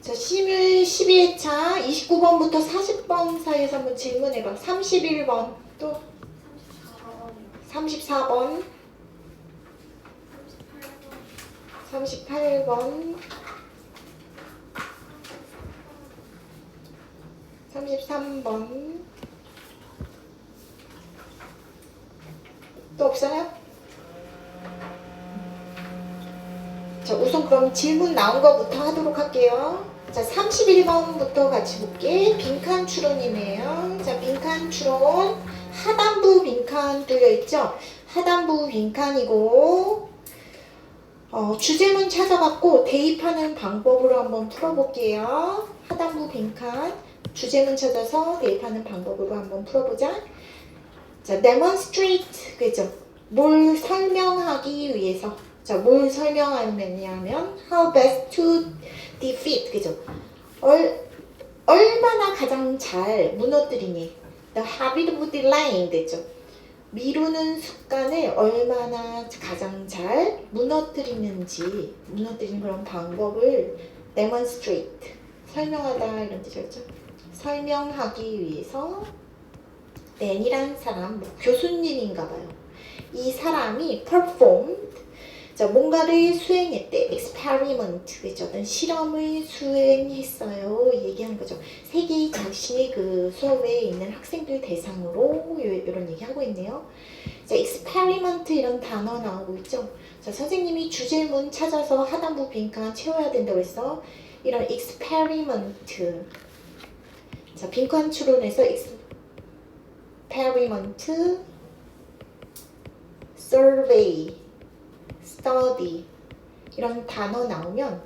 자, 시뮬 12회차 29번부터 40번 사이에서 한번 질문해봐. 31번, 또 34번, 38번, 33번, 또 없어요? 자, 우선 그럼 질문 나온 거부터 하도록 할게요. 자, 31번부터 같이 볼게. 빈칸 추론이네요. 자, 빈칸 추론. 하단부 빈칸 뚫려있죠? 하단부 빈칸이고, 주제문 찾아갖고 대입하는 방법으로 한번 풀어볼게요. 하단부 빈칸. 주제문 찾아서 대입하는 방법으로 한번 풀어보자. 자, demonstrate. 그죠? 뭘 설명하기 위해서. 자, 뭘 설명하냐면 how best to defeat. 그죠? 얼마나 가장 잘 무너뜨리니. The habit of delaying. 되죠? 미루는 습관을 얼마나 가장 잘 무너뜨리는지, 무너뜨리는 그런 방법을 demonstrate. 설명하다 이런 뜻이었죠? 설명하기 위해서 댄이란 사람, 교수님인가 봐요. 이 사람이 performed. 자, 뭔가를 수행했대. experiment. 그죠? 어떤 실험을 수행했어요. 얘기하는 거죠. 세계 자신이 그 수업에 있는 학생들 대상으로 이런 얘기 하고 있네요. 자, experiment 이런 단어 나오고 있죠. 자, 선생님이 주제문 찾아서 하단부 빈칸 채워야 된다고 해서 이런 experiment. 자, 빈칸 추론에서 experiment, survey, study 이런 단어 나오면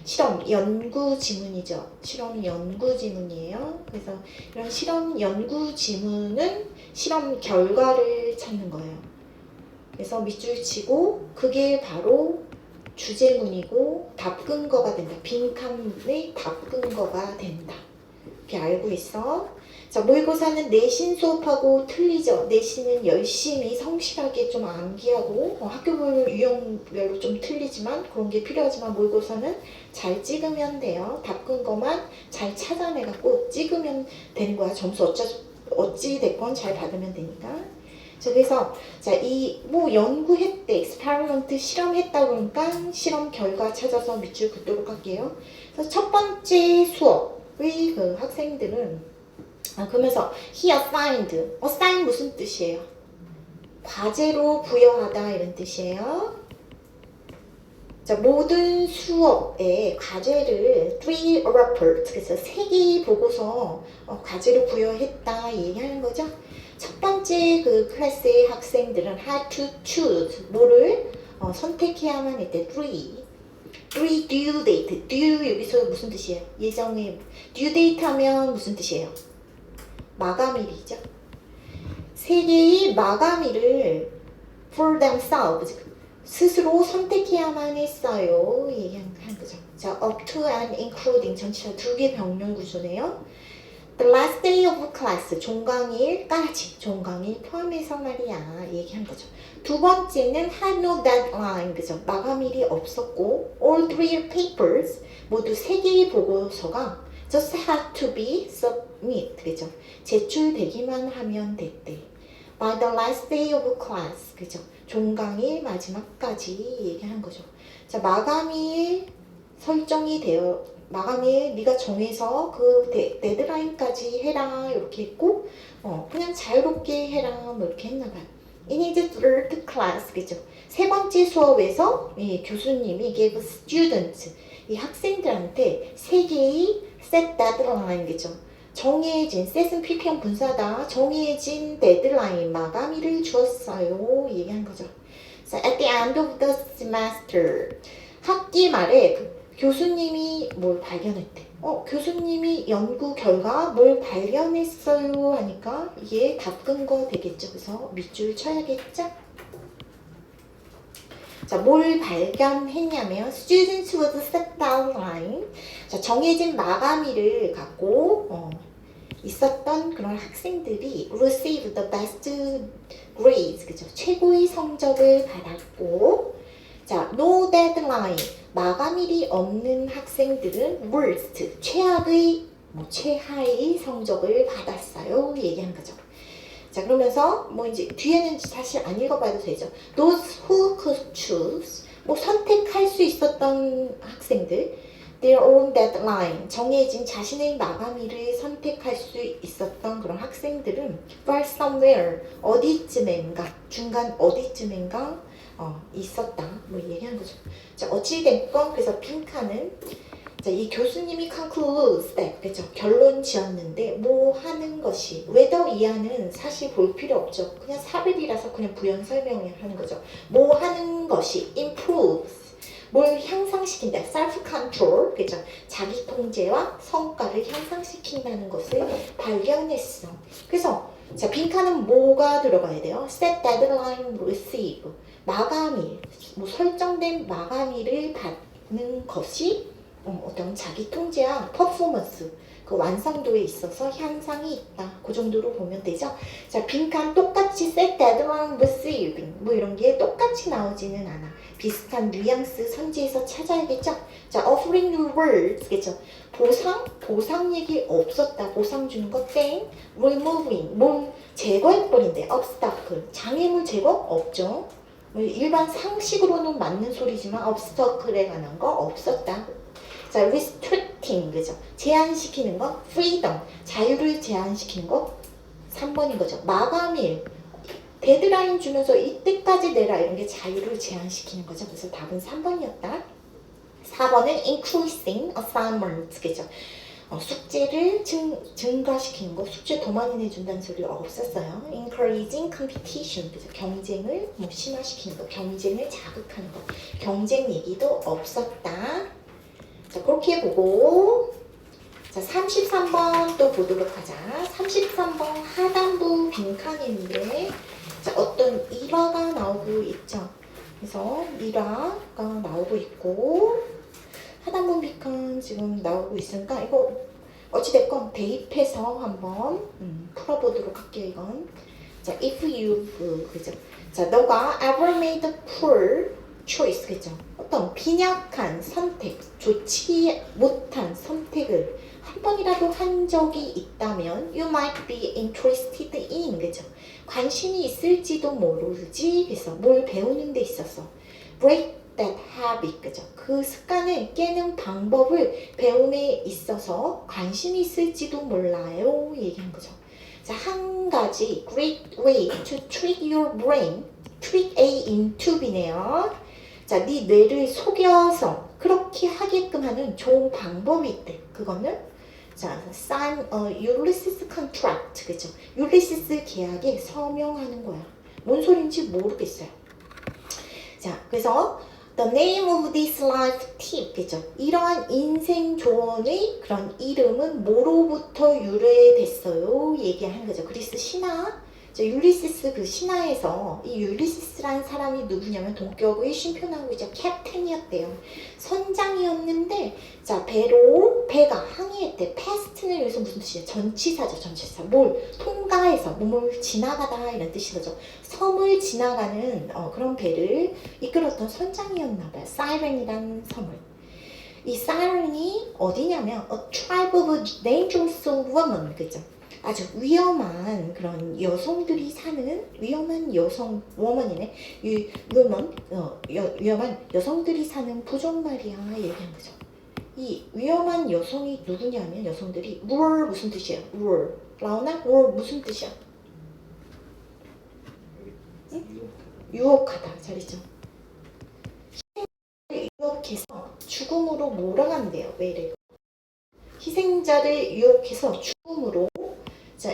실험, 연구 지문이죠. 실험 연구 지문이에요. 그래서 이런 실험 연구 지문은 실험 결과를 찾는 거예요. 그래서 밑줄 치고 그게 바로 주제문이고 답근거가 된다. 빈칸의 답근거가 된다. 이렇게 알고 있어. 자, 모의고사는 내신 수업하고 틀리죠. 내신은 열심히 성실하게 좀 암기하고 학교별 유형별로 좀 틀리지만 그런 게 필요하지만 모의고사는 잘 찍으면 돼요. 답근거만 잘 찾아내갖고 찍으면 되는 거야. 점수 어찌 됐건 잘 받으면 되니까. 자, 그래서 자, 이 뭐 연구했대, experiment 실험했다 그러니까 실험 결과 찾아서 밑줄 긋도록 할게요. 그래서 첫 번째 수업의 그 학생들은 그러면서 he assigned, assign 무슨 뜻이에요? 과제로 부여하다 이런 뜻이에요. 자, 모든 수업에 과제를 3 report, 그래서 3개의 보고서 과제로 부여했다 얘기하는 거죠. 첫 번째 그 클래스의 학생들은 had to choose, 뭐를 선택해야만 했대. 3 due date. due 여기서 무슨 뜻이에요? 예정의 due date 하면 무슨 뜻이에요? 마감일이죠. 3개의 마감일을 for themselves, 스스로 선택해야만 했어요. 얘기하는 거죠. 자, up to and including 전치사 2개 병렬 구조네요. The last day of class, 종강일까지, 종강일 포함해서 말이야. 얘기한 거죠. 두 번째는 had no deadline, 그죠? 마감일이 없었고, all 3 papers, 모두 3개의 보고서가 just had to be submit, 그죠? 제출되기만 하면 됐대. By the last day of class, 그죠? 종강일 마지막까지 얘기한 거죠. 자, 마감일 설정이 되어, 마감일 네가 정해서 그 데드라인까지 해라 이렇게 했고, 그냥 자유롭게 해라 뭐 이렇게 했나봐요. In his third class, 그죠? 세 번째 수업에서 교수님이 gave students, 이 학생들한테 3개의 set deadline, 그죠? 정해진, set은 PP형 분사다. 정해진 데드라인, 마감일을 주었어요. 얘기한 거죠. So, at the end of the semester, 학기 말에 교수님이 뭘 발견했대. 교수님이 연구 결과 뭘 발견했어요 하니까 이게 답근거 되겠죠. 그래서 밑줄 쳐야겠죠. 자, 뭘 발견했냐면 students with set deadline. 자, 정해진 마감일을 갖고 있었던 그런 학생들이 receive the best grades, 그죠? 최고의 성적을 받았고, 자, no deadline. 마감일이 없는 학생들은 worst. 최하의 성적을 받았어요. 얘기한 거죠. 자, 그러면서 뭐 이제 뒤에는 사실 안 읽어봐도 되죠. Those who could choose. 선택할 수 있었던 학생들. Their own deadline. 정해진 자신의 마감일을 선택할 수 있었던 그런 학생들은 far somewhere. 어디쯤엔가. 중간 어디쯤엔가 있었다. 얘기한 거죠. 자, 어찌됐건 그래서 빈칸은 자, 이 교수님이 concludes that, 그죠? 결론 지었는데 뭐 하는 것이 whether 이하는 사실 볼 필요 없죠. 그냥 사별이라서 그냥 부연 설명을 하는 거죠. 뭐 하는 것이 improves 뭘 향상시킨다. self control, 그죠? 자기 통제와 성과를 향상시킨다는 것을 발견했어. 그래서 자, 빈칸은 뭐가 들어가야 돼요? set deadline receive 마감일, 설정된 마감일을 받는 것이 어떤 자기 통제와 퍼포먼스, 그 완성도에 있어서 향상이 있다. 그 정도로 보면 되죠. 자, 빈칸 똑같이 set deadline receiving 이런 게 똑같이 나오지는 않아. 비슷한 뉘앙스 선지에서 찾아야겠죠. 자, offering rewards, 그죠? 보상 얘기 없었다. 보상 주는 거 땡. removing 제거해버린대. obstacle 장애물 제거 없죠. 일반 상식으로는 맞는 소리지만 obstacle에 관한 거 없었다. 자, restricting, 그죠? 제한시키는 거, freedom, 자유를 제한시키는 거, 3번인 거죠. 마감일, 데드라인 주면서 이때까지 내라 이런 게 자유를 제한시키는 거죠. 그래서 답은 3번이었다. 4번은 increasing assignments, 그죠? 숙제를 증가시키는 거, 숙제 더 많이 내준다는 소리 없었어요. encouraging competition, 그죠? 경쟁을 심화시키는 거, 경쟁을 자극하는 거, 경쟁 얘기도 없었다. 자, 그렇게 보고 자, 33번 또 보도록 하자. 33번 하단부 빈칸인데 자, 어떤 일화가 나오고 있죠. 그래서 일화가 나오고 있고 하단부 빈칸 지금 나오고 있으니까 이거 어찌됐건 대입해서 한번 풀어보도록 할게요. 이건 자, if you've, 그죠? 자, 너가 ever made a poor choice, 그죠? 어떤 빈약한 선택, 좋지 못한 선택을 한 번이라도 한 적이 있다면 you might be interested in, 그죠? 관심이 있을지도 모르지. 그래서 뭘 배우는 데 있어서 break that habit, 그죠? 그 습관을 깨는 방법을 배움에 있어서 관심이 있을지도 몰라요. 얘기한 거죠. 자, 한 가지 great way to trick your brain, trick A into B네요. 자, 네 뇌를 속여서 그렇게 하게끔 하는 좋은 방법이 있대. 그거는 자, sign Ulysses contract, 그죠? 율리시스 계약에 서명하는 거야. 뭔 소린지 모르겠어요. 자, 그래서 the name of this life tip, 그죠? 이러한 인생 조언의 그런 이름은 뭐로부터 유래됐어요? 얘기하는 거죠. 그리스 신화. 자, 율리시스 그 신화에서 이 율리시스라는 사람이 누구냐면 동격의 쉼표나무이자 캡틴이었대요. 선장이었는데 자, 배가 항해했대. 패스트는 여기서 무슨 뜻이야? 전치사죠. 전치사. 뭘 통과해서 뭘 지나가다 이런 뜻인 거죠. 섬을 지나가는 그런 배를 이끌었던 선장이었나 봐요. 사이렌이라는 섬을. 이 사이렌이 어디냐면 a tribe of dangerous women, 그죠? 아주 위험한 그런 여성들이 사는 위험한 여성 워먼이네. 위험한 여성들이 사는 부족 말이야. 얘기한 거죠. 이 위험한 여성이 누구냐면 여성들이 lure 무슨 뜻이야? lure 라오나? lure 무슨 뜻이야? 응? 유혹하다. 잘했죠. 유혹해서 죽음으로 몰아간대요. 왜 이래요? 희생자를 유혹해서 죽음으로 자,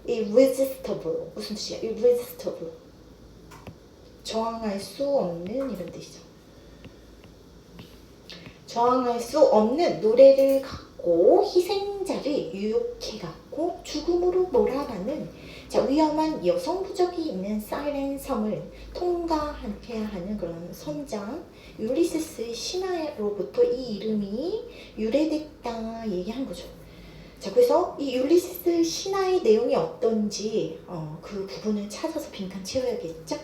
irresistible 무슨 뜻이야? irresistible 저항할 수 없는 이런 뜻이죠. 저항할 수 없는 노래를 갖고 희생자를 유혹해갖고 죽음으로 몰아가는 자, 위험한 여성 부족이 있는 사이렌 섬을 통과해야 하는 그런 선장 율리시스의 신화로부터 이 이름이 유래됐다 얘기한 거죠. 자, 그래서 이 율리시스 신화의 내용이 어떤지 그 부분을 찾아서 빈칸 채워야겠죠?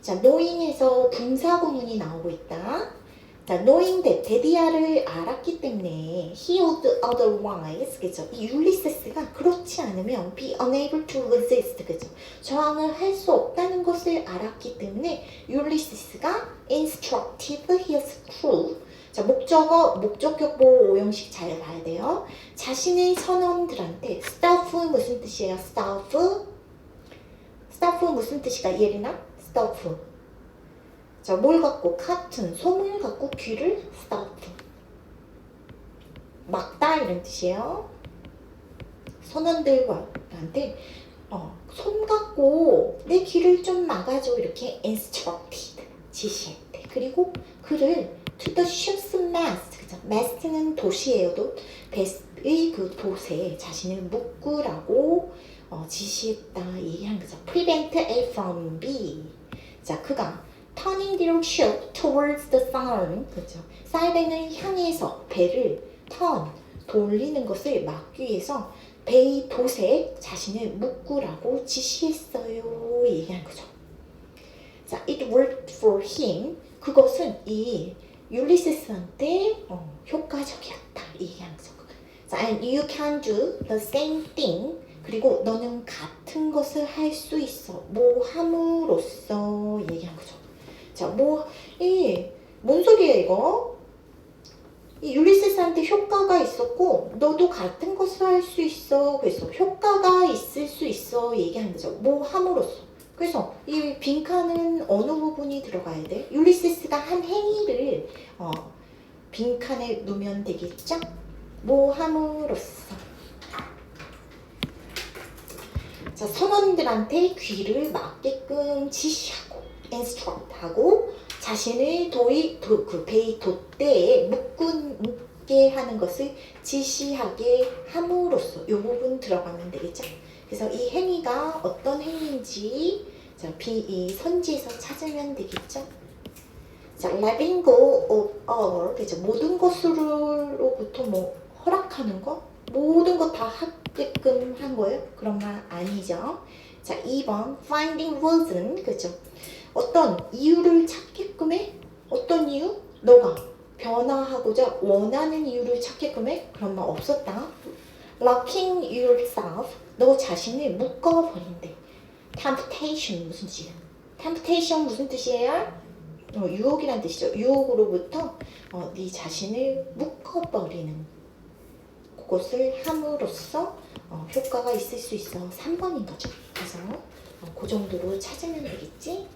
자, knowing에서 분사구문이 나오고 있다. 자, knowing that 데디아를 알았기 때문에 he would otherwise, 그죠? 이 율리세스가 그렇지 않으면 be unable to resist, 그죠? 저항을 할 수 없다는 것을 알았기 때문에 율리세스가 instructed his crew. 자, 목적격보 오형식 잘 봐야 돼요. 자신의 선원들한테 staff 무슨 뜻이에요? staff 무슨 뜻이다? 예리나? staff. 자, 뭘 갖고? 카튼, 솜을 갖고 귀를 staff. 막다 이런 뜻이에요. 선원들한테 솜 갖고 내 귀를 좀 막아줘 이렇게 instructed 지시했대. 그리고 그를 to the ship's mast, 그죠? mast는 도시예요. 배의 그 돛에 자신을 묶으라고 지시했다 얘기하는 거죠. prevent A from B. 자, 그가 turning their ship towards the siren, 그죠? 사이렌을 향해서 배를 돌리는 것을 막기 위해서 배의 돛에 자신을 묶으라고 지시했어요 얘기하는 거죠. 자, it worked for him. 그것은 이 율리세스한테 효과적이었다 얘기하는 거죠. 자, and you can do the same thing. 그리고 너는 같은 것을 할 수 있어. 뭐 함으로써 얘기한 거죠. 자, 뭔 소리야 이거? 이 율리세스한테 효과가 있었고 너도 같은 것을 할 수 있어. 그래서 효과가 있을 수 있어 얘기하는 거죠. 뭐 함으로써. 그래서 이 빈칸은 어느 부분이 들어가야 돼? 율리세스가 한 행위를 빈칸에 놓으면 되겠죠? 뭐 함으로써. 자, 선원들한테 귀를 막게끔 지시하고 instruct하고 자신을 그 배의 돛대에 묶게 하는 것을 지시하게 함으로써 이 부분 들어가면 되겠죠? 그래서 이 행위가 어떤 행위인지 이 선지에서 찾으면 되겠죠? 자, letting go of all, 그죠? 모든 것으로부터 뭐 허락하는 거? 모든 거 다 하게끔 한 거예요? 그런 말 아니죠? 자, 2번 finding reason, 그죠? 어떤 이유를 찾게끔 해? 어떤 이유? 너가 변화하고자 원하는 이유를 찾게끔 해? 그런 말 없었다. locking yourself, 너 자신을 묶어버린대. temptation 무슨 뜻이야? temptation 무슨 뜻이에요? 유혹이란 뜻이죠. 유혹으로부터 네 자신을 묶어버리는 그것을 함으로써 효과가 있을 수 있어. 3번인 거죠. 그래서 그 정도로 찾으면 되겠지?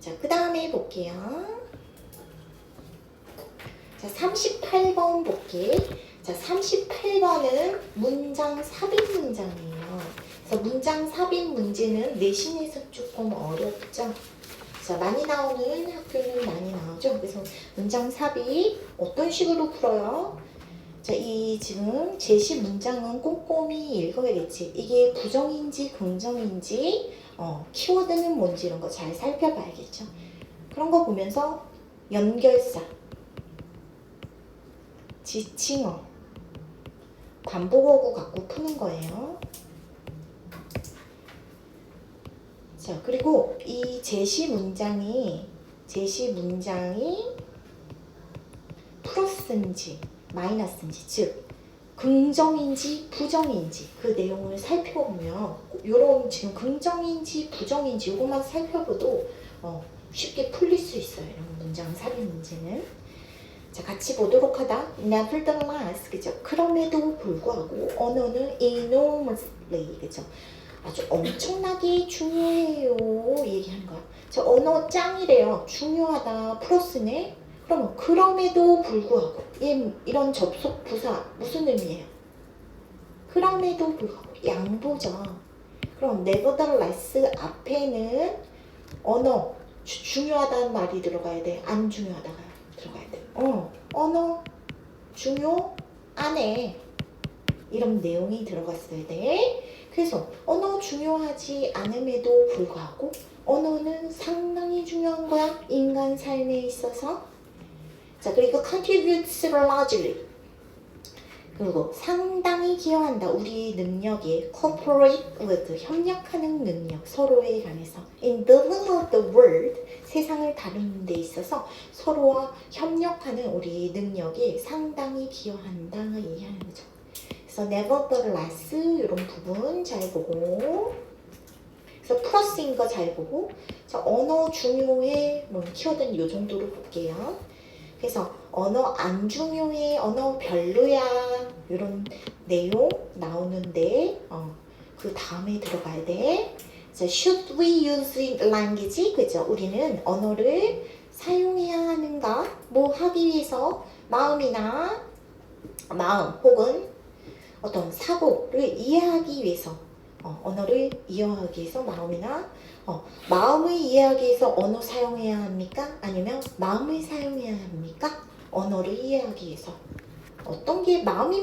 자, 그 다음에 볼게요. 자, 38번 볼게. 자, 38번은 문장 삽입 문장이에요. 그래서 문장 삽입 문제는 내신에서 조금 어렵죠. 자, 많이 나오는 학교는 많이 나오죠. 그래서 문장 삽입 어떤 식으로 풀어요? 자, 이 지금 제시 문장은 꼼꼼히 읽어야겠지. 이게 부정인지 긍정인지 키워드는 뭔지 이런 거 잘 살펴봐야겠죠. 그런 거 보면서 연결사, 지칭어, 반복어구 갖고 푸는 거예요. 자, 그리고 이 제시 문장이 플러스인지 마이너스인지, 즉 긍정인지 부정인지 그 내용을 살펴보면 요런 지금 긍정인지 부정인지 요것만 살펴봐도 쉽게 풀릴 수 있어요. 이런 문장 삽입 문제는. 자, 같이 보도록 하다. Nevertheless, 그죠? 그럼에도 불구하고 언어는 enormously, 그죠? 아주 엄청나게 중요해요 얘기하는 거야. 저 언어 짱이래요. 중요하다 플러스네. 그러면 그럼에도 불구하고 이런 접속 부사 무슨 의미예요? 그럼에도 불구하고 양보죠. 그럼 nevertheless 앞에는 언어 중요하다는 말이 들어가야 돼. 안 중요하다가 들어가야 돼. 언어 중요 안에 이런 내용이 들어갔어야 돼. 그래서 언어 중요하지 않음에도 불구하고 언어는 상당히 중요한 거야. 인간 삶에 있어서. 자, 그리고 contributes largely. 그리고 상당히 기여한다. 우리 능력에 cooperate with 협력하는 능력 서로에 관해서 in dealing with the world 세상을 다루는 데 있어서 서로와 협력하는 우리 능력이 상당히 기여한다 얘기하는 거죠. 그래서 nevertheless 이런 부분 잘 보고 그래서 플러스인 거 잘 보고 자, 언어 중요해 뭐 키워드는 이 정도로 볼게요. 그래서 언어 안 중요해, 언어 별로야 이런 내용 나오는데 그 다음에 들어가야 돼. 자, should we use language? 그죠? 우리는 언어를 사용해야 하는가? 뭐 하기 위해서 마음 혹은 어떤 사고를 이해하기 위해서 언어를 이해하기 위해서 마음을 이해하기 위해서 언어 사용해야 합니까? 아니면 마음을 사용해야 합니까? 언어를 이해하기 위해서 어떤 게 마음이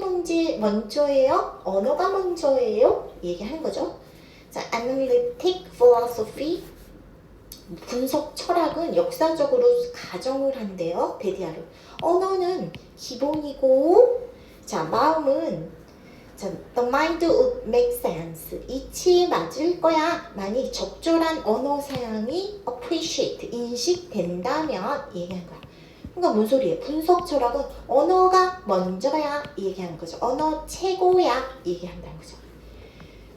먼저예요? 언어가 먼저예요? 얘기하는 거죠. 자, analytic philosophy 분석 철학은 역사적으로 가정을 한대요. 데디아를 언어는 기본이고 자, 마음은 The mind would make sense. 이치에 맞을 거야. 만약 적절한 언어 사용이 appreciate, 인식된다면 얘기한 거야. 그러니까 뭔 소리예요? 분석 철학은 언어가 먼저야 얘기하는 거죠. 언어 최고야 얘기한다는 거죠.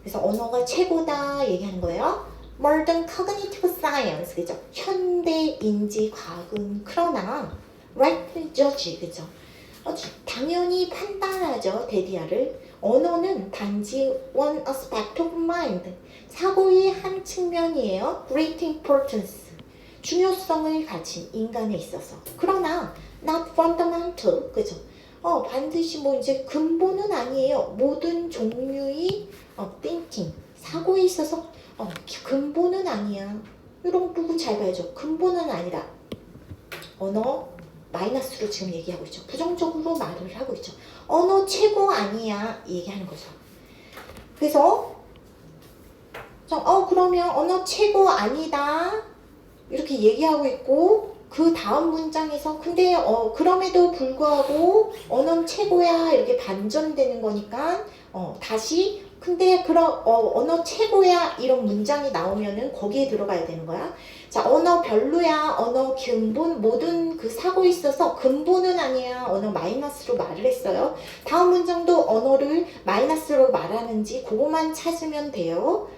그래서 언어가 최고다 얘기하는 거예요. Modern cognitive science, 그죠? 현대 인지 과학은 그러나 right judge, 그죠? 당연히 판단하죠. 데디아를. 언어는 단지 one aspect of mind, 사고의 한 측면이에요. Great importance, 중요성을 가진 인간에 있어서. 그러나 not fundamental, 그죠? 반드시 뭐 이제 근본은 아니에요. 모든 종류의 thinking, 사고에 있어서 근본은 아니야. 이런 부분 잘 봐야죠. 근본은 아니다. 언어 마이너스로 지금 얘기하고 있죠. 부정적으로 말을 하고 있죠. 언어 최고 아니야 얘기하는 거죠. 그래서 그러면 언어 최고 아니다 이렇게 얘기하고 있고 그 다음 문장에서 근데 그럼에도 불구하고 언어는 최고야 이렇게 반전되는 거니까 다시 근데 그럼 언어 최고야 이런 문장이 나오면은 거기에 들어가야 되는 거야. 자, 언어 별로야, 언어 근본 모든 그 사고에 있어서 근본은 아니야. 언어 마이너스로 말을 했어요. 다음 문장도 언어를 마이너스로 말하는지 그것만 찾으면 돼요.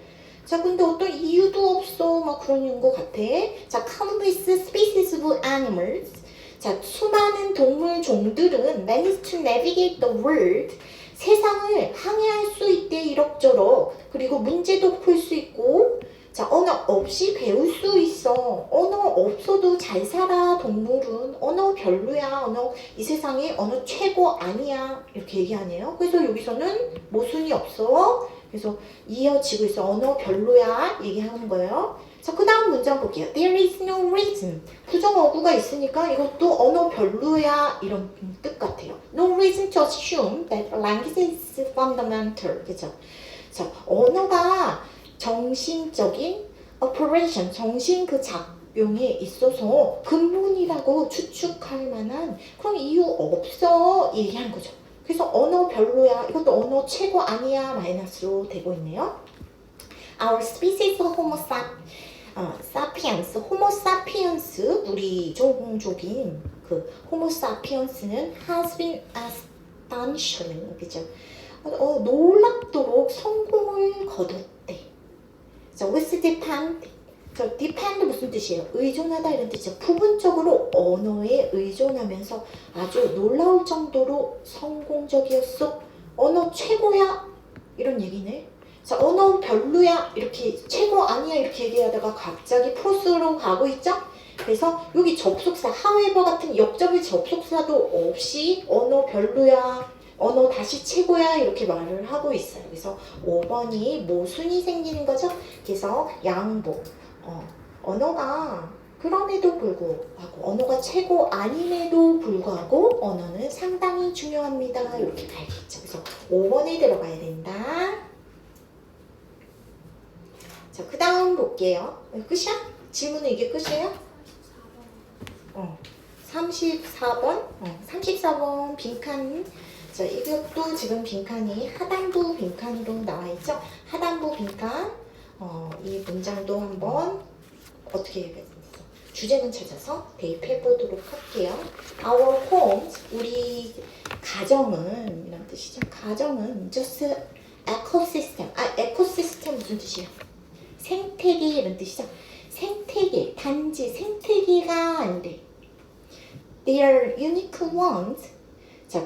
자, 근데 어떤 이유도 없어. 막 그런 것 같아. 자, countless species of animals. 자, 수많은 동물 종들은 manage to navigate the world. 세상을 항해할 수 있대 이럭저럭. 그리고 문제도 풀 수 있고 자, 언어 없이 배울 수 있어. 언어 없어도 잘 살아. 동물은 언어 별로야. 이 세상에 언어 최고 아니야. 이렇게 얘기하네요. 그래서 여기서는 모순이 없어. 그래서 이어지고 있어. 언어 별로야 얘기하는 거예요. 자, 그 다음 문장 볼게요. There is no reason. 부정어구가 있으니까 이것도 언어 별로야 이런 뜻 같아요. No reason to assume that language is fundamental. 그죠? 자, 언어가 정신적인 operation, 정신 그 작용에 있어서 근본이라고 추측할 만한 그런 이유 없어 얘기하는 거죠. 그래서 언어 별로야. 이것도 언어 최고 아니야. 마이너스로 되고 있네요. Our species homo sapiens, homo sapiens, 우리 종족인 그 homo sapiens는 has been astonishing, 그죠? 놀랍도록 성공을 거뒀대. 자, with depend. depend 무슨 뜻이에요? 의존하다 이런 뜻이죠. 부분적으로 언어에 의존하면서 아주 놀라울 정도로 성공적이었어. 언어 최고야. 이런 얘기네. 자, 언어 별로야. 이렇게 최고 아니야. 이렇게 얘기하다가 갑자기 프로스로 가고 있죠? 그래서 여기 접속사, however 같은 역접의 접속사도 없이 언어 별로야. 언어 다시 최고야 이렇게 말을 하고 있어요. 그래서 5번이 모순이 생기는 거죠. 그래서 양보. 언어가 그럼에도 불구하고 언어가 최고 아님에도 불구하고 언어는 상당히 중요합니다. 이렇게 알겠죠. 그래서 5번에 들어가야 된다. 자, 그 다음 볼게요. 끝이야? 질문은 이게 끝이에요? 34번? 34번 빈칸. 자, 이것도 지금 빈칸이 하단부 빈칸으로 나와 있죠. 하단부 빈칸. 이 문장도 한번 어떻게 해야겠어? 주제문 찾아서 대입해 보도록 할게요. Our homes, 우리 가정은 이런 뜻이죠. 가정은 just ecosystem. 에코시스템 무슨 뜻이야? 생태계 이런 뜻이죠. 생태계, 단지 생태계가 아니래. They are unique ones. 자,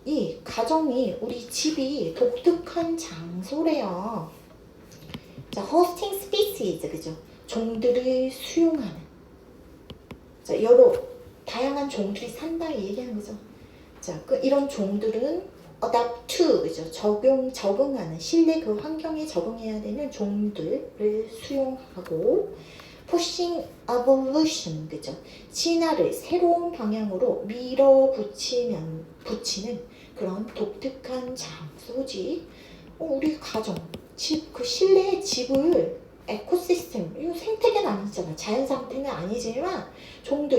이 가정이 우리 집이 독특한 장소래요. 자, hosting species, 그죠? 종들을 수용하는. 자, 여러 다양한 종들이 산다 얘기하는 거죠. 자, 이런 종들은 adapt to, 그죠? 적응하는 실내 그 환경에 적응해야 되는 종들을 수용하고 pushing evolution, 그죠? 진화를 새로운 방향으로 붙이는 그런 독특한 장소지. 우리 가정, 집, 그 실내의 집을 에코시스템, 이거 생태계는 아니잖아. 자연 상태는 아니지만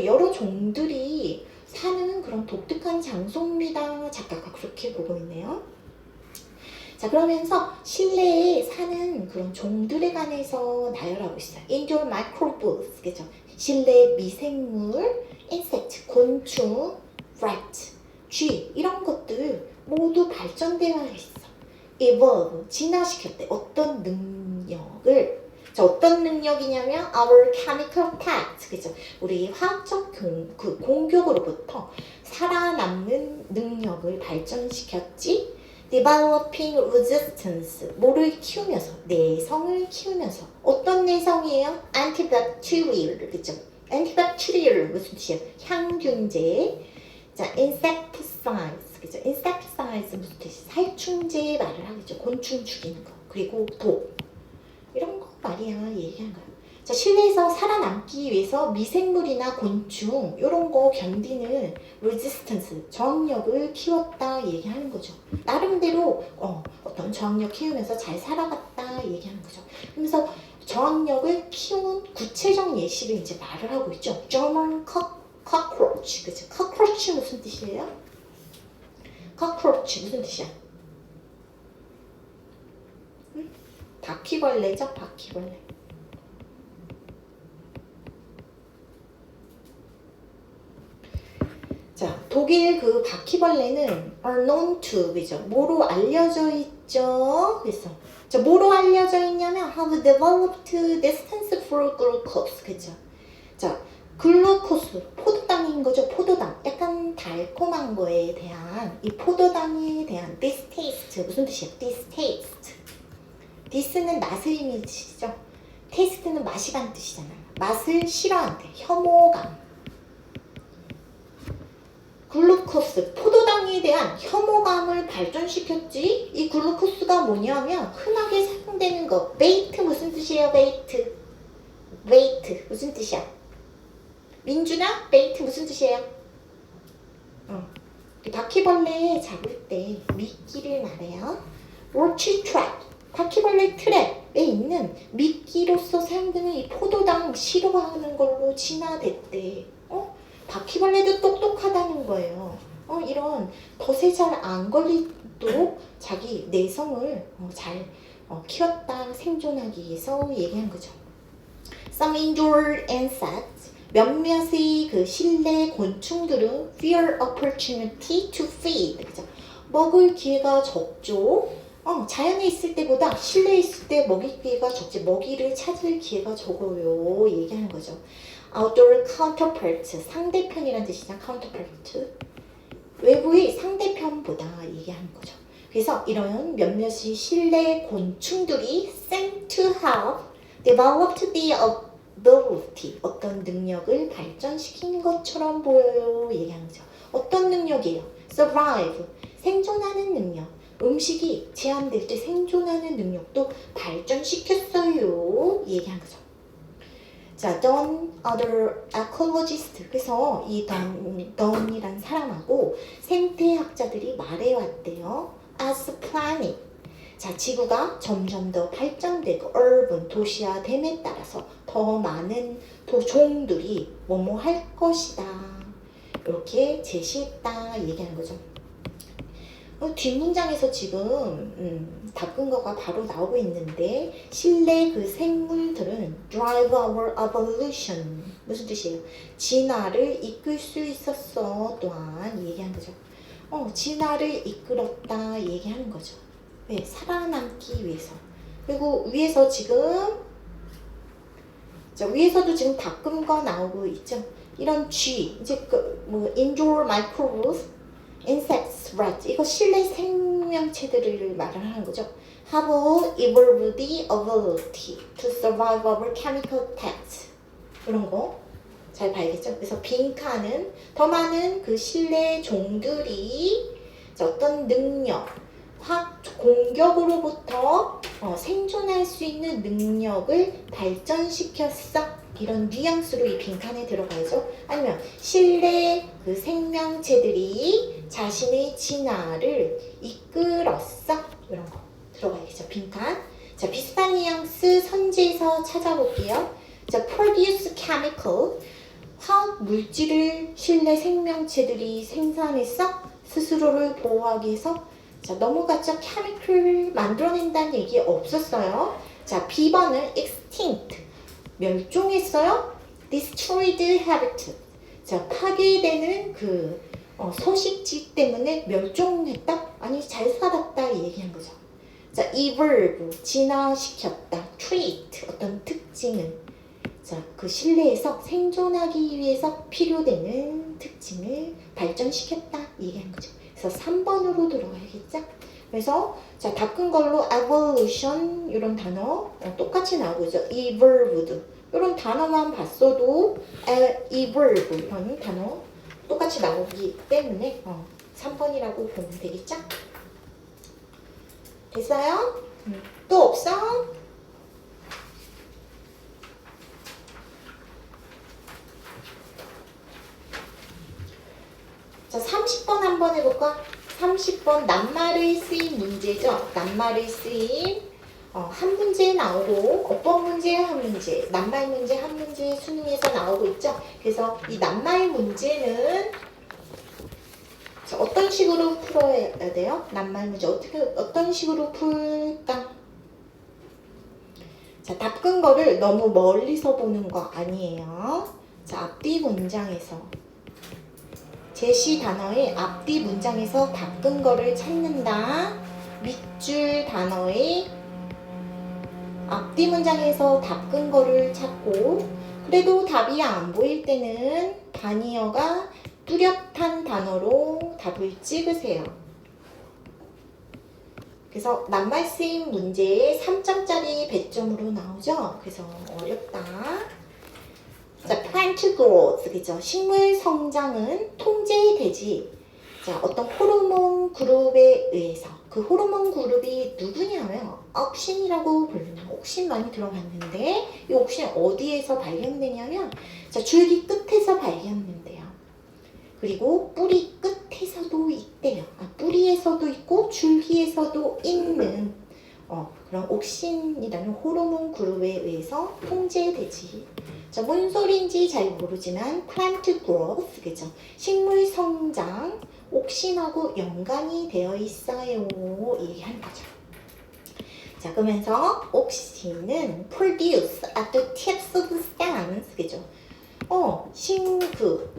여러 종들이 사는 그런 독특한 장소입니다. 작가가 그렇게 보고 있네요. 자, 그러면서 실내에 사는 그런 종들에 관해서 나열하고 있어요. Indoor microbes, 그죠? 실내 미생물, insect, 곤충, rat, 쥐, 이런 것들 모두 발전되어 있어. evolve, 진화시켰대. 어떤 능력을. 자, 어떤 능력이냐면 our chemical pact, 그죠? 우리 화학적 공격으로부터 살아남는 능력을 발전시켰지. developing resistance, 뭐를 키우면서, 내성을 키우면서. 어떤 내성이에요? antibacterial, 그죠? antibacterial 무슨 뜻이에요? 향균제. 자, insecticides, 그죠? insecticides 무슨 뜻이에요? 살충제 말을 하겠죠. 곤충 죽이는 거. 그리고 독. 이런 거 말이야, 얘기한 거야. 자, 실내에서 살아남기 위해서 미생물이나 곤충 이런 거 견디는 resistance, 저항력을 키웠다 얘기하는 거죠. 나름대로 어떤 저항력 키우면서 잘 살아갔다 얘기하는 거죠. 그러면서 저항력을 키운 구체적 예시를 이제 말을 하고 있죠. German cockroach, 그죠? cockroach 무슨 뜻이에요? cockroach 무슨 뜻이야? 바퀴벌레죠, 바퀴벌레. 자, 독일 그 바퀴벌레는 are known to, 그죠? 뭐로 알려져 있죠? 그래서 자, 뭐로 알려져 있냐면 have developed resistance for glucose, 그죠? 자, 글루코스, 포도당인 거죠, 포도당. 약간 달콤한 거에 대한 이 포도당에 대한 distaste, 무슨 뜻이야? distaste. this는 맛을 의미시죠. taste는 맛이란 뜻이잖아요. 맛을 싫어한대. 혐오감. 글루코스, 포도당에 대한 혐오감을 발전시켰지. 이 글루코스가 뭐냐면 흔하게 사용되는 거. 베이트 무슨 뜻이에요? 베이트. 베이트 무슨 뜻이야? 민준아, 베이트 무슨 뜻이에요? 바퀴벌레 잡을 때 미끼를 말해요. 로치 트랩, 바퀴벌레 트랩에 있는 미끼로서 사용되는 이 포도당 싫어하는 걸로 진화됐대. 바퀴벌레도 똑똑하다는 거예요. 이런 덫에 잘 안 걸리도록 자기 내성을 잘 키웠다, 생존하기 위해서 얘기한 거죠. Some indoor insects, 몇몇의 그 실내 곤충들은 fear opportunity to feed, 그죠? 먹을 기회가 적죠. 자연에 있을 때보다 실내에 있을 때 먹일 기회가 적지. 먹이를 찾을 기회가 적어요. 얘기하는 거죠. Outdoor counterpart, 상대편이란 뜻이잖아. counterpart. 외부의 상대편보다 얘기하는 거죠. 그래서 이런 몇몇의 실내 곤충들이 seem to have developed the ability, 어떤 능력을 발전시킨 것처럼 보여요. 얘기하는 거죠. 어떤 능력이에요? survive, 생존하는 능력. 음식이 제한될 때 생존하는 능력도 발전시켰어요. 얘기한 거죠. 자, Don other ecologist. 그래서 이 Don이란 사람하고 생태학자들이 말해왔대요. As planet. 자, 지구가 점점 더 발전되고 urban, 도시화됨에 따라서 더 많은 종들이 뭐뭐 할 것이다. 이렇게 제시했다 얘기하는 거죠. 뒷문장에서 지금 닦은 거가 바로 나오고 있는데 실내 그 생물들은 drive our evolution 무슨 뜻이에요? 진화를 이끌 수 있었어 또한 얘기한 거죠. 진화를 이끌었다 얘기하는 거죠. 왜? 살아남기 위해서. 그리고 위에서 지금 위에서도 지금 닦은 거 나오고 있죠. 이런 G 이제 indoor microbes, insects, rats 이거 실내 생명체들을 말을 하는 거죠. have evolved the ability to survive over chemical attacks 이런 거 잘 봐야겠죠. 그래서 빈칸은 더 많은 그 실내 종들이 어떤 능력, 공격으로부터 생존할 수 있는 능력을 발전시켰어. 이런 뉘앙스로 이 빈칸에 들어가야죠. 아니면 실내 그 생명체들이 자신의 진화를 이끌었어. 이런 거 들어가야겠죠. 빈칸. 자, 비슷한 뉘앙스 선지에서 찾아볼게요. 자, produce chemical. 화학 물질을 실내 생명체들이 생산했어. 스스로를 보호하기 위해서. 자, 넘어갔죠. chemical을 만들어낸다는 얘기 없었어요. 자, B번은 extinct. 멸종했어요. destroyed habitat. 자, 파괴되는 그 서식지 때문에 멸종했다? 아니, 잘 살았다 얘기한 거죠. 자, evolve. 진화시켰다. trait. 어떤 특징은. 자, 그 실내에서 생존하기 위해서 필요되는 특징을 발전시켰다 얘기한 거죠. 그래서 3번으로 들어가야겠죠. 그래서 자, 닦은 걸로 evolution 이런 단어 똑같이 나오고 있죠. evolved 이런 단어만 봤어도 evolve 이런 단어 똑같이 나오기 때문에 3번이라고 보면 되겠죠. 됐어요? 또 없어? 자, 30번 한번 해볼까? 30번 낱말의 쓰임 문제죠. 낱말의 쓰임 한 문제 나오고 어법 문제 한 문제, 낱말 문제 한 문제 수능에서 나오고 있죠. 그래서 이 낱말 문제는 자, 어떤 식으로 풀어야 돼요? 낱말 문제 어떤 식으로 풀까? 자, 닦은 거를 너무 멀리서 보는 거 아니에요. 자, 앞뒤 문장에서 제시 단어의 앞뒤 문장에서 닦은 거를 찾는다. 밑줄 단어의 앞뒤 문장에서 닦은 거를 찾고 그래도 답이 안 보일 때는 단이어가 뚜렷한 단어로 답을 찍으세요. 그래서 낱말 쓰임 문제에 3점짜리 배점으로 나오죠. 그래서 어렵다. 자, plant growth, 그죠? 식물 성장은 통제되지. 자, 어떤 호르몬 그룹에 의해서. 그 호르몬 그룹이 누구냐면, 옥신이라고 부르는, 옥신 많이 들어봤는데, 이 옥신 어디에서 발견되냐면, 자, 줄기 끝에서 발견된대요. 그리고 뿌리 끝에서도 있대요. 뿌리에서도 있고, 줄기에서도 있는, 그런 옥신이라는 호르몬 그룹에 의해서 통제되지. 자, 뭔 소리인지 잘 모르지만 plant growth, 그죠? 식물 성장, 옥신하고 연관이 되어 있어요. 얘기하는 거죠. 자, 그러면서 옥신은 produce at the tips of the stems, 그죠?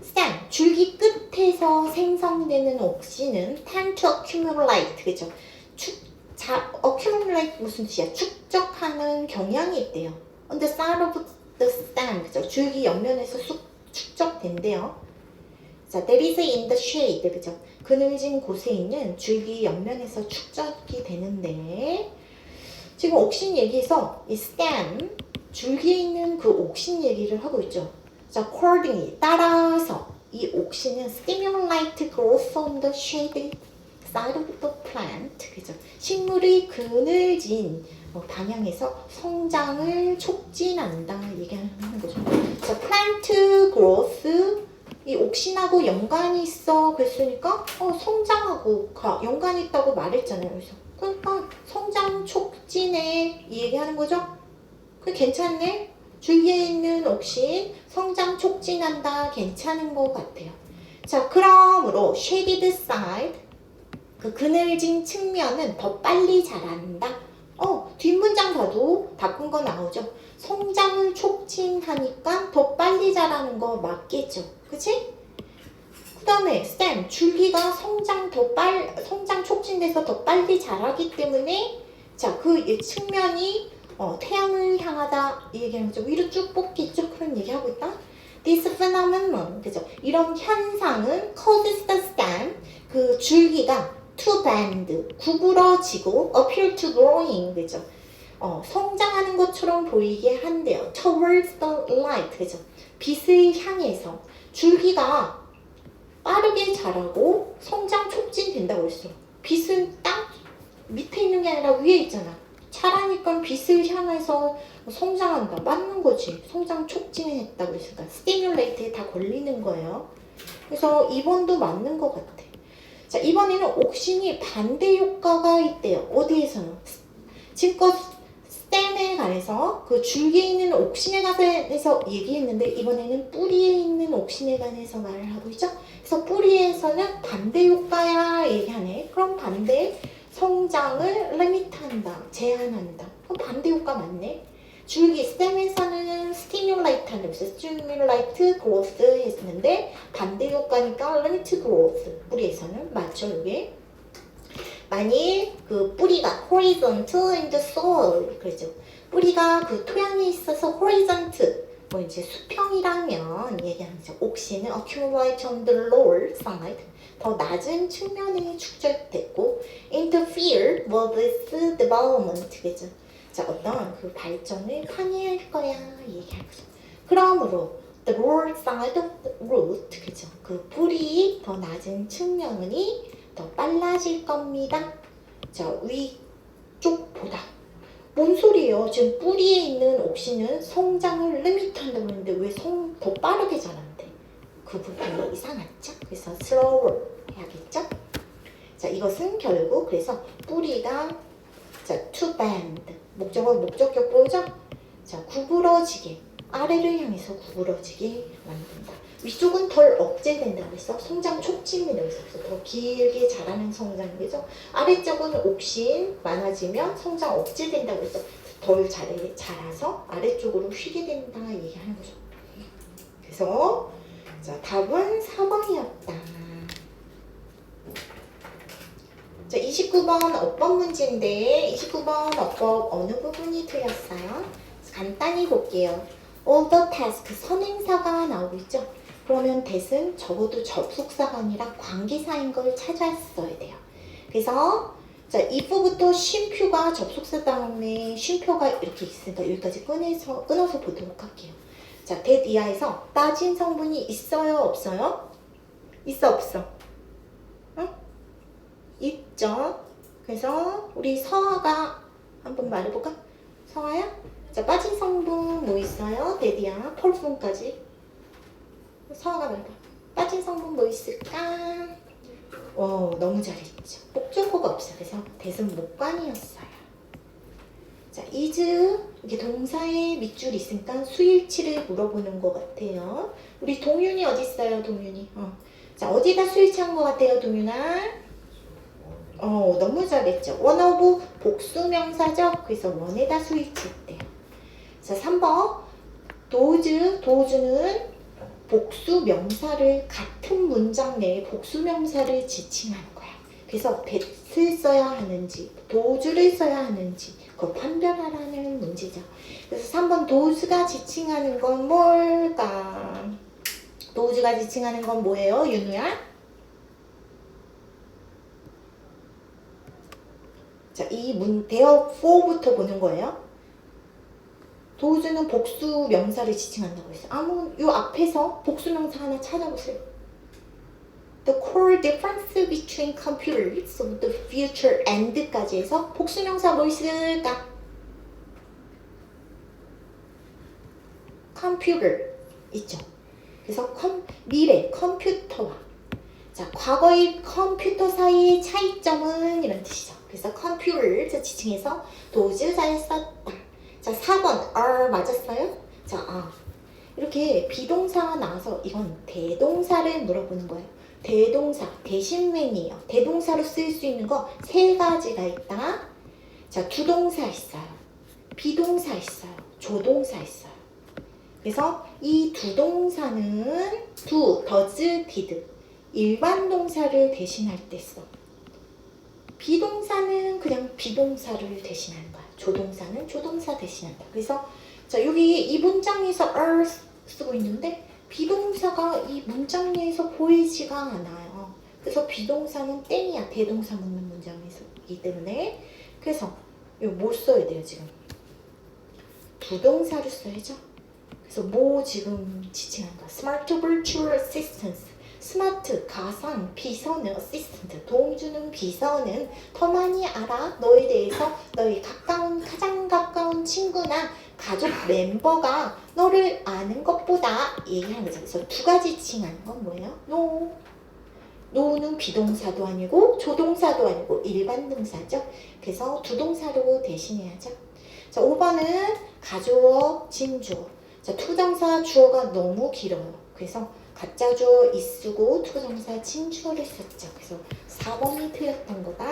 stem, 줄기 끝에서 생성되는 옥신은 tend to accumulate, 그죠? accumulate 무슨 뜻이야? 축적하는 경향이 있대요. On the side of the stem, 그죠? 줄기 옆면에서 축적된대요. 자, that is in the shade, 그죠? 그늘진 곳에 있는 줄기 옆면에서 축적이 되는데 지금 옥신 얘기에서 이 stem, 줄기에 있는 그 옥신 얘기를 하고 있죠. 자, accordingly, 따라서 이 옥신은 stimulate growth on the shady side of the plant, 그죠? 식물의 그늘진 방향에서 성장을 촉진한다 얘기하는 거죠. 자, plant growth, 이 옥신하고 연관이 있어 그랬으니까 성장하고 연관이 있다고 말했잖아요. 그래서 그러니까 성장 촉진에 얘기하는 거죠. 그 괜찮네. 줄기에 있는 옥신 성장 촉진한다 괜찮은 것 같아요. 자, 그러므로 shaded side 그 그늘진 측면은 더 빨리 자란다. 뒷문장 봐도 바꾼 거 나오죠. 성장을 촉진하니까 더 빨리 자라는 거 맞겠죠. 그치? 그 다음에 stem, 줄기가 성장 촉진돼서 더 빨리 자라기 때문에 자, 그 측면이 태양을 향하다 이 얘기하는 거죠. 위로 쭉 뻗겠죠. 그런 얘기하고 있다. This phenomenon, 그죠? 이런 현상은 causes the stem, 그 줄기가 to bend, 구부러지고 appear to growing, 그죠? 성장하는 것처럼 보이게 한대요. Towards the light, 그죠? 빛을 향해서 줄기가 빠르게 자라고 성장 촉진된다고 했어. 빛은 딱 밑에 있는 게 아니라 위에 있잖아. 자라니까 빛을 향해서 성장한다. 맞는 거지. 성장 촉진을 했다고 했으니까 스티뮬레이트에 다 걸리는 거예요. 그래서 2번도 맞는 것 같아. 자, 이번에는 옥신이 반대 효과가 있대요. 어디에서는? 지금껏 스템에 관해서 그 줄기에 있는 옥신에 관해서 얘기했는데 이번에는 뿌리에 있는 옥신에 관해서 말을 하고 있죠. 그래서 뿌리에서는 반대 효과야 얘기하네. 그럼 반대 성장을 리미트한다, 제한한다. 그럼 반대 효과 맞네. 줄기 스템에서는 스티뮬레이트 하는 거죠. 스티뮬레이트 그로스 했는데 반대 효과니까 리미트 그로스. 뿌리에서는 맞죠, 이게? 만일 그 뿌리가 horizontal in the soil, 그렇죠. 뿌리가 그 토양에 있어서 horizontal, 뭐 이제 수평이라면 얘기하는 거죠. 옥신은 accumulate on the lower side, 더 낮은 측면에 축적됐고 interfere with this development, 그죠. 자, 어떤 그 발전을 방해할 거야 얘기하는 거죠. 그러므로 the lower side of the root, 그죠. 그 뿌리 더 낮은 측면이 더 빨라질 겁니다. 자, 위쪽보다. 뭔 소리예요? 지금 뿌리에 있는 옥신은 성장을 리미트한다고 했는데 왜 더 빠르게 자란대? 그 부분이 이상하죠? 그래서 slower 해야겠죠? 자, 이것은 결국 그래서 뿌리가 자, to bend. 목적격 보죠? 자, 구부러지게. 아래를 향해서 구부러지게 만든다. 위쪽은 덜 억제된다고 했어. 성장 촉진이라고 했어. 더 길게 자라는 성장이죠. 아래쪽은 옥신 많아지면 성장 억제된다고 했어. 덜 자라서 아래쪽으로 휘게 된다 얘기하는 거죠. 그래서 자, 답은 4번이었다. 자, 29번 어법 문제인데 29번 어법 어느 부분이 틀렸어요? 간단히 볼게요. all the task, 선행사가 나오고 있죠? 그러면 that은 적어도 접속사가 아니라 관계사인 걸 찾았어야 돼요. 그래서 자, if부터 쉼표가 접속사 다음에 쉼표가 이렇게 있으니까 여기까지 끊어서 보도록 할게요. 자, that 이하에서 따진 성분이 있어요, 없어요? 있어, 없어? 응? 있죠. 그래서 우리 서아가 한번 말해볼까? 서아야? 자, 빠진 성분 뭐 있어요? 데디야, 펄품까지. 서아가 말해봐. 빠진 성분 뭐 있을까? 너무 잘했죠. 목적어가 없어요. 그래서 대승 목관이었어요. 자, is 이게 동사에 밑줄이 있으니까 수일치를 물어보는 것 같아요. 우리 동윤이 어디 있어요? 동윤이. 자, 어디다 수일치한 것 같아요, 동윤아? 너무 잘했죠. one of 복수명사죠. 그래서 one에다 수일치했대요. 자, 3번 도우즈는 복수명사를 같은 문장 내에 복수명사를 지칭하는 거야. 그래서 that을 써야 하는지 도우즈를 써야 하는지 그걸 판별하라는 문제죠. 그래서 3번 도우즈가 지칭하는 건 뭘까? 도우즈가 지칭하는 건 뭐예요? 윤우야? 자, 이 therefore 보는 거예요. 도우즈는 복수 명사를 지칭한다고 했어요. 요 앞에서 복수 명사 하나 찾아보세요. The core difference between computers of the future and까지 해서 복수 명사 뭐 있을까? computer 있죠. 그래서 미래 컴퓨터와 자, 과거의 컴퓨터 사이의 차이점은 이런 뜻이죠. 그래서 컴퓨터를 지칭해서 도즈 잘 썼다. 자, 4번 are 맞았어요? 자, 이렇게 비동사가 나와서 이건 대동사를 물어보는 거예요. 대동사, 대신맨이에요. 대동사로 쓰일 수 있는 거 세 가지가 있다. 자, 주동사 있어요. 비동사 있어요. 조동사 있어요. 그래서 이 두 동사는 does, did 일반 동사를 대신할 때 써. 비동사는 그냥 비동사를 대신하는 거야. 조동사는 조동사 대신한다. 그래서 자, 여기 이 문장에서 are 쓰고 있는데 비동사가 이 문장 내에서 보이지가 않아요. 그래서 비동사는 땡이야. 대동사 묻는 문장이기 때문에. 그래서 이거 뭐 써야 돼요 지금? 부동사를 써야죠. 그래서 뭐 지금 지칭한 거? Smart Virtual Assistants. 스마트, 가상, 비서는 assistant, 도움 주는 비서는 더 많이 알아. 너에 대해서 너의 가장 가까운 친구나 가족 멤버가 너를 아는 것보다 얘기하는 거죠. 그래서 두 가지 칭하는 건 뭐예요? No. no는 비동사도 아니고 조동사도 아니고 일반 동사죠. 그래서 두 동사로 대신해야죠. 자, 5번은 가주어, 진주어. 자, 투정사 주어가 너무 길어요. 그래서 가짜 주어 is 쓰고 투정사 진주어를 썼죠. 그래서 4번이 틀렸던 거다.